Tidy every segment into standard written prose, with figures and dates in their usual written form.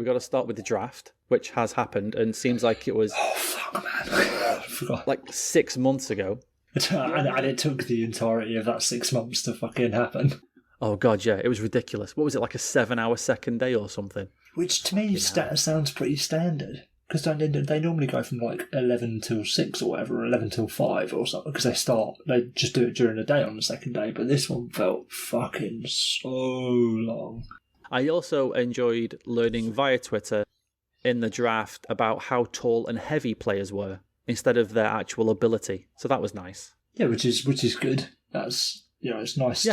got to start with the draft, which has happened and seems like it was... Oh, fuck, man. I forgot. Like 6 months ago. And it took the entirety of that 6 months to fucking happen. Oh, God, yeah. It was ridiculous. What was it, like a 7-hour second day or something? Which, to me, sounds pretty standard. Because they normally go from like 11 till 6 or whatever, or 11 till 5 or something, because they just do it during the day on the second day, but this one felt fucking so long. I also enjoyed learning via Twitter in the draft about how tall and heavy players were instead of their actual ability. So that was nice. Yeah, which is good. That's, it's nice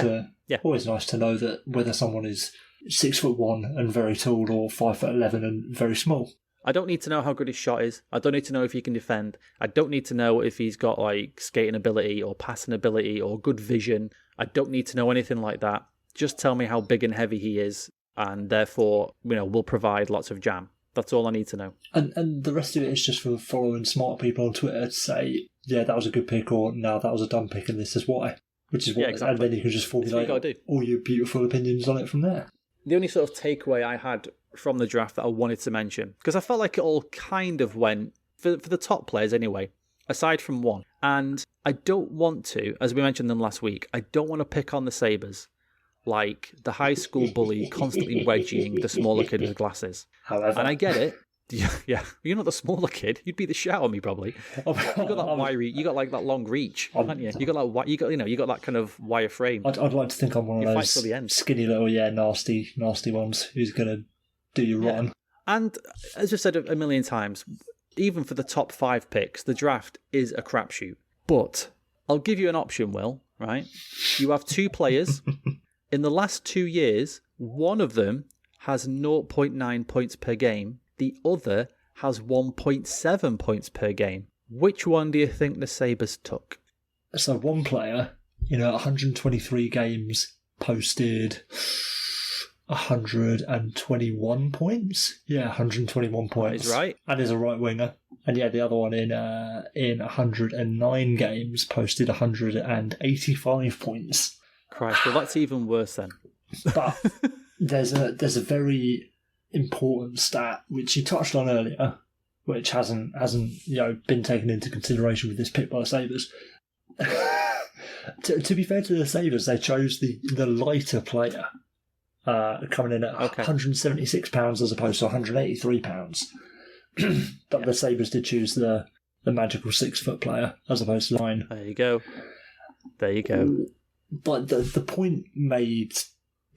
always nice to know that whether someone is 6'1" and very tall or 5'11" and very small. I don't need to know how good his shot is. I don't need to know if he can defend. I don't need to know if he's got like skating ability or passing ability or good vision. I don't need to know anything like that. Just tell me how big and heavy he is, and therefore, will provide lots of jam. That's all I need to know. And the rest of it is just for following smart people on Twitter to say, yeah, that was a good pick, or no, that was a dumb pick, and this is why. Which is what, exactly. And then you can just formulate all your beautiful opinions on it from there. The only sort of takeaway I had from the draft that I wanted to mention, because I felt like it all kind of went, for the top players anyway, aside from one. And I don't want to, as we mentioned them last week, I don't want to pick on the Sabres like the high school bully constantly wedging the smaller kid with glasses. However. And I get it. Yeah, you're not the smaller kid. You'd be the shout on me probably. You got that wiry. You got like that long reach, haven't you? You got that kind of wire frame. I'd like to think I'm one of those skinny little nasty ones who's gonna do you wrong. And as I've said a million times, even for the top 5 picks, the draft is a crapshoot. But I'll give you an option, Will. Right? You have 2 players. In the last 2 years, one of them has 0.9 points per game. The other has 1.7 points per game. Which one do you think the Sabres took? So one player, 123 games, posted 121 points. Yeah, 121 points. That is right. And is a right winger. And yeah, the other one in 109 games, posted 185 points. Christ, well that's even worse then. But there's a very important stat which you touched on earlier, which hasn't been taken into consideration with this pick by the Sabres. to be fair to the Sabres, they chose the lighter player, coming in at £176 as opposed to £183. But the Sabres did choose the magical 6-foot player as opposed to 9. There you go. But the point made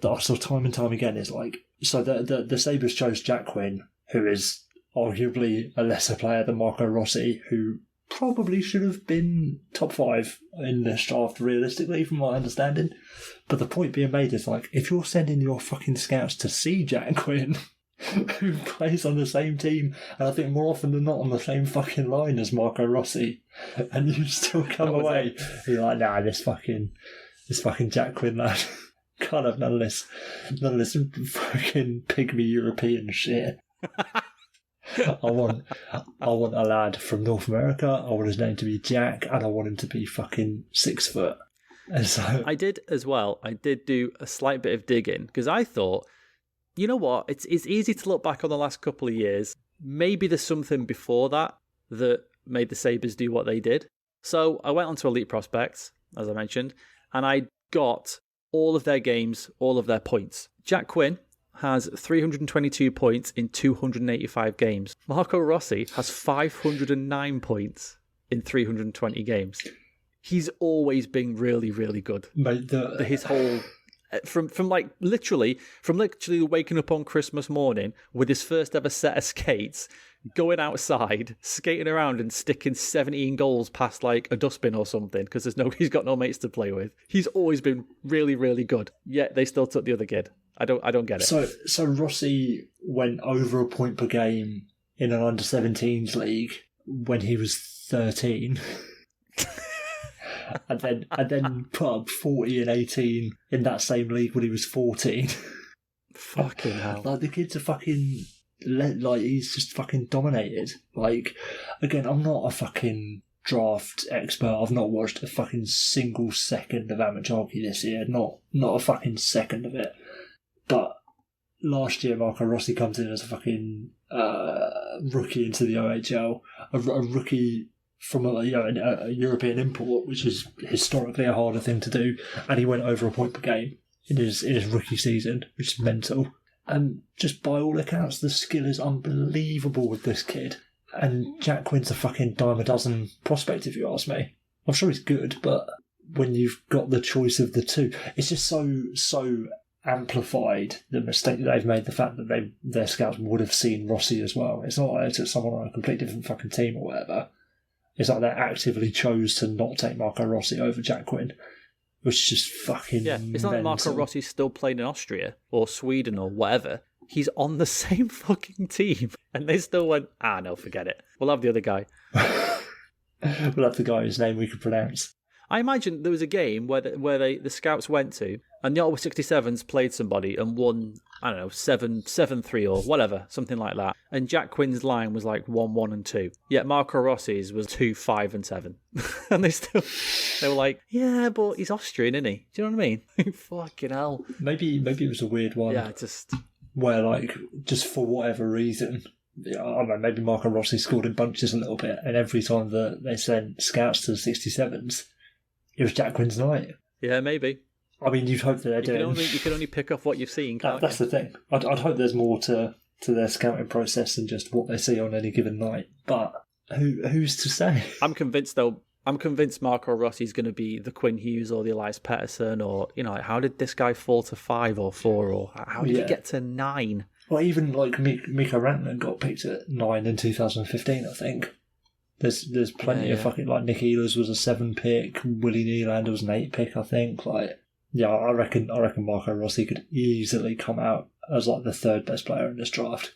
that I saw time and time again is like, so the Sabres chose Jack Quinn, who is arguably a lesser player than Marco Rossi, who probably should have been top 5 in this draft realistically, from my understanding. But the point being made is like, if you're sending your fucking scouts to see Jack Quinn, who plays on the same team, and I think more often than not on the same fucking line as Marco Rossi, and you still come away, you're like, nah, this fucking Jack Quinn lad. Can't have none of this fucking pygmy European shit. I want a lad from North America. I want his name to be Jack, and I want him to be fucking 6 foot. And so I did as well. I did do a slight bit of digging because I thought, you know what? It's easy to look back on the last couple of years. Maybe there's something before that made the Sabres do what they did. So I went onto Elite Prospects, as I mentioned, and I got all of their games, all of their points. Jack Quinn has 322 points in 285 games. Marco Rossi has 509 points in 320 games. He's always been really, really good. Mate, his whole... From literally waking up on Christmas morning with his first ever set of skates, going outside, skating around and sticking 17 goals past like a dustbin or something because he's got no mates to play with. He's always been really, really good. Yet they still took the other kid. I don't get it. So Rossi went over a point per game in an under-17s league when he was 13. and then put up 40 and 18 in that same league when he was 14. Fucking hell. Like, the kid's a fucking... he's just fucking dominated. Like, again, I'm not a fucking draft expert. I've not watched a fucking single second of amateur hockey this year. Not a fucking second of it. But last year Marco Rossi comes in as a fucking rookie into the OHL, a rookie from a European import, which is historically a harder thing to do, and he went over a point per game in his rookie season, which is mental. And just by all accounts, the skill is unbelievable with this kid. And Jack Quinn's a fucking dime a dozen prospect, if you ask me. I'm sure he's good, but when you've got the choice of the two, it's just so amplified the mistake that they've made, the fact that their scouts would have seen Rossi as well. It's not like they took someone on a completely different fucking team or whatever. It's like they actively chose to not take Marco Rossi over Jack Quinn, which is just fucking it's not like Marco Rossi's still playing in Austria or Sweden or whatever. He's on the same fucking team, and they still went, no, forget it. We'll have the other guy. We'll have the guy whose name we could pronounce. I imagine there was a game where the scouts went to, and the Ottawa 67s played somebody and won, I don't know, 7-3 or whatever, something like that. And Jack Quinn's line was like 1-1-2. Yet Marco Rossi's was 2-5-7. And they were like, yeah, but he's Austrian, isn't he? Do you know what I mean? Fucking hell. Maybe it was a weird one. Yeah, just where, like, just for whatever reason, I don't know, maybe Marco Rossi scored in bunches a little bit, and every time that they sent scouts to the 67s, it was Jack Quinn's night. Yeah, maybe. I mean, you'd hope that they're doing... You can only pick off what you've seen, can't That's you? the thing. I'd hope there's more to their scouting process than just what they see on any given night. But who's to say? I'm convinced, though. I'm convinced Marco Rossi's going to be the Quinn Hughes or the Elias Pettersson, or, like, how did this guy fall to 5 or 4, or how did he get to 9? Well, even, like, Mikko Rantanen got picked at 9 in 2015, I think. There's plenty of fucking, like, Nick Ehlers was a 7 pick, Willie Nylander was an 8 pick, I think. Like, yeah, I reckon Marco Rossi could easily come out as, like, the 3rd best player in this draft.